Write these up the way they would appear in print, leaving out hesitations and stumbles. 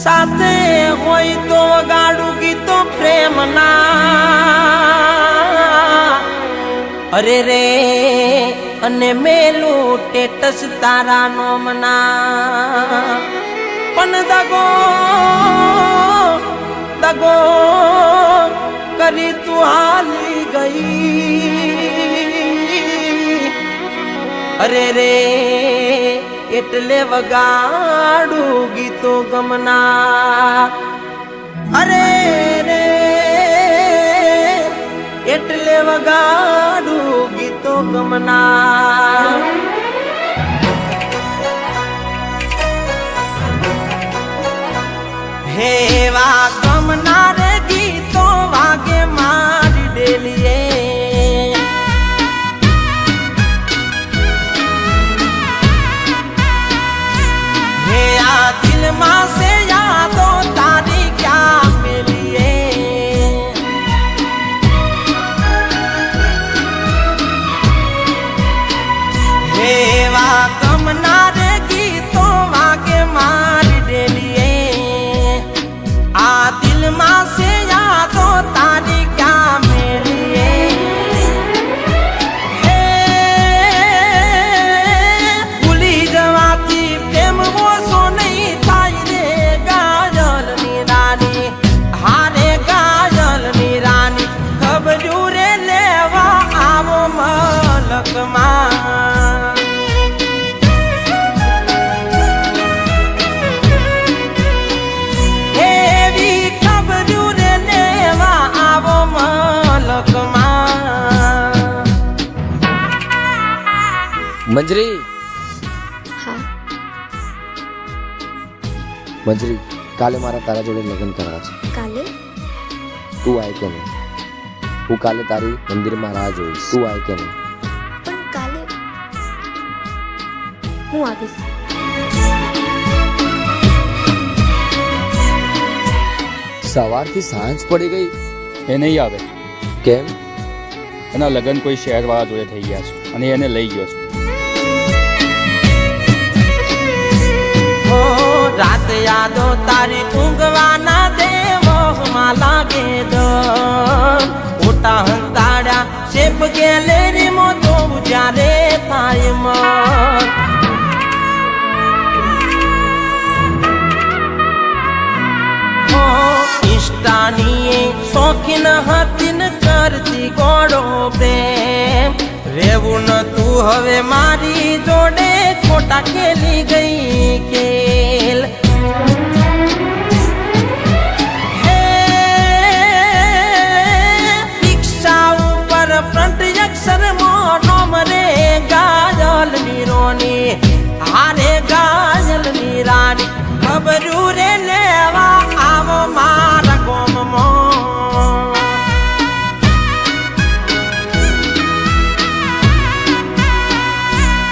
સાથે હોય તો ગાડું ગીતો પ્રેમના અરે રે અને મેલું ટેટસ તારા નોમના પણ દગો કરી તું હાલી ગઈ અરે રે એટલે વગાડું ગીતો ગમના અરે રે એટલે વગાડું ગીતો ગમના હેવા ગમના રે ગીતો વાગે મારી ડેલીએ હે આ દિલમાં સે યાદો તારી ક્યાં મિલીએ હેવા ગમના રે ગીતો વાગે મારી ડેલીએ આ દિલમાં સે યાદો તારી ક્યાં મેલીએ હે ભૂલી જવાથી પ્રેમ ઓછો નહીં થાય રે ગાજલની રાની હારે ગાજલની રાની ખબરું રે લેવા આવો મલકમાં મંજરી હા મંજરી કાલે મારા તારા જોડે લગ્ન કરવા છે કાલે તું આય કે નહીં હું કાલે તારી મંદિરમાં રાહ જોઈશ તું આય કે નહીં પણ કાલે હું આવીશ સવારથી સાંજ પડી ગઈ એ નહીં આવે કેમ એના લગ્ન કોઈ શહેરવાળા જોડે થઈ ગયા છે અને એને લઈ ગયો છે રાત યાદો તારી ઊંઘવાના દે મોહમાં લાગે દન ઓટા હંતાડ્યા શેપ ગેલેરી મો તો જ્યારે થાય મન ઇષ્ટાની શોખીન હતી ન કરતી ગોળો પ્રેમ રેવું ન તું હવે મારી જોડે ખોટા ખેલી ગઈ ખેલ હે દીક્ષા ઉપર ફ્રન્ટ અક્ષર મોનોમ રે ગાજલની રોની હારે ગાજલની રાની ખબરું રે લેવા આવો મારા ગોમમાં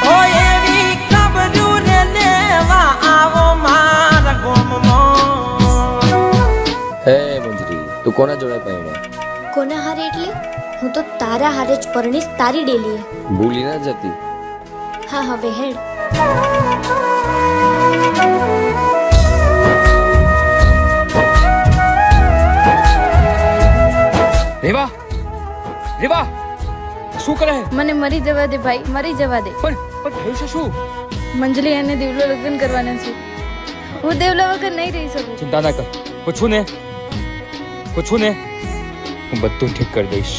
ઓ એવી ખબરું રે લેવા આવો મારા ગોમમાં હે મંજરી તું કોના જોડે પરણ્યા કોના હારે એટલે હું તો તારા હારે જ પરણીશ તારી ડેલીએ ભૂલી ના જતી હા હવે હેડ રેવા રેવા શું કરે મને મરી જવા દે ભાઈ મરી જવા દે પણ થયું છે શું મંજલી અને દેવલો લગ્ન કરવાના છે હું દેવલા વગર નહીં રહી શકું ચિંતા ના કર પૂછું ને હું બધું ઠીક કરી દઈશ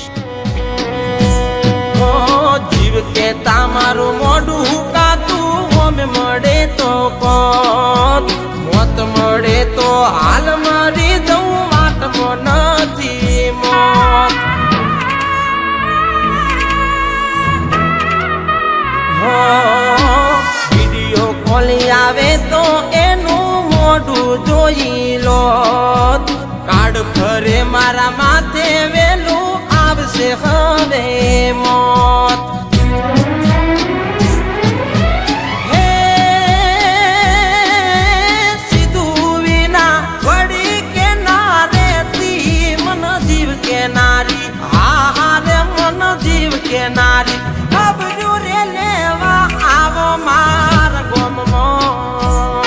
જીવ કે તમારું મોઢું હુકાતું ઓમે મળે તો કોત મોત મળે તો હાલ મરી જવું વાટમાં નથી મોત વિડીયો કોલ આવે તો એનું મોઢું જોઈ લો કાર્ડ ફરે મારા માથે વેલું આવશે હવે મોત હે સીધું વિના વળી કે ના રેતી મન જીવ કે નારી હા હા રે મન જીવ કે નારી ખબરું રે લેવા આવો મારા ગોમમાં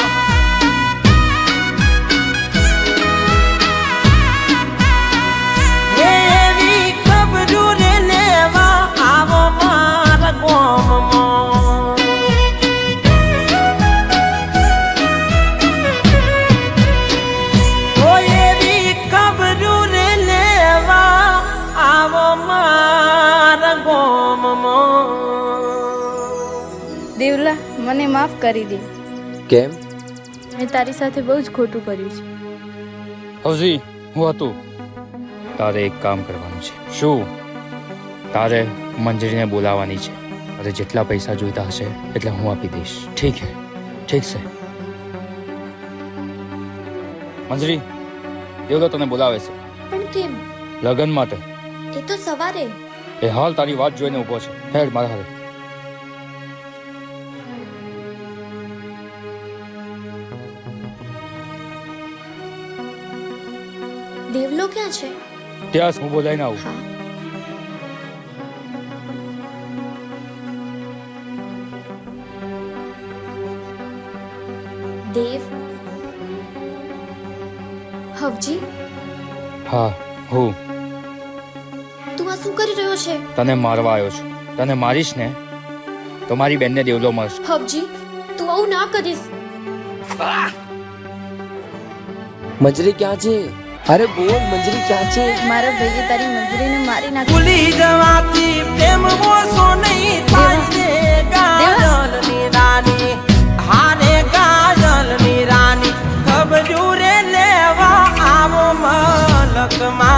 મને માફ કરી દે. કેમ? મેં તારી સાથે બહુ જ ખોટું કર્યું છે. હવજી હું હતું. તારે એક કામ કરવાનું છે. શું? તારે મંજરીને બોલાવવાની છે. તારે જેટલા પૈસા જોઈતા હશે એટલે હું આપી દઈશ. ઠીક છે, ઠીક છે. મંજરી, દેવલો તને બોલાવે છે પણ કેમ? લગ્ન માટે. એ તો સવારે. એ હાલ તારી વાત જોઈને ઊભો છે. હેડ મારા હારે. દેવલો ક્યાં છે? ત્યાં હું બોલાઈને આવું. હા. દેવ. હવજી, હા હું તું આ શું કરી રહ્યો છે? તને મારવા આવ્યો છું. તને મારીશ ને તો મારી બેનને દેવલો મળશે. હવજી, તું આવું ના કરીશ. મંજરી ક્યાં છે? અરે બોલ, મંજરી ક્યાં છે? મારા ભાઈએ તારી મંજરીને મારી નાખી. ભૂલી જવાથી પ્રેમ ઓછો નહીં થાય રે ગાજલની રાની. હારે ગાજલની રાની ખબરું રે લેવા આવો મલકમાં.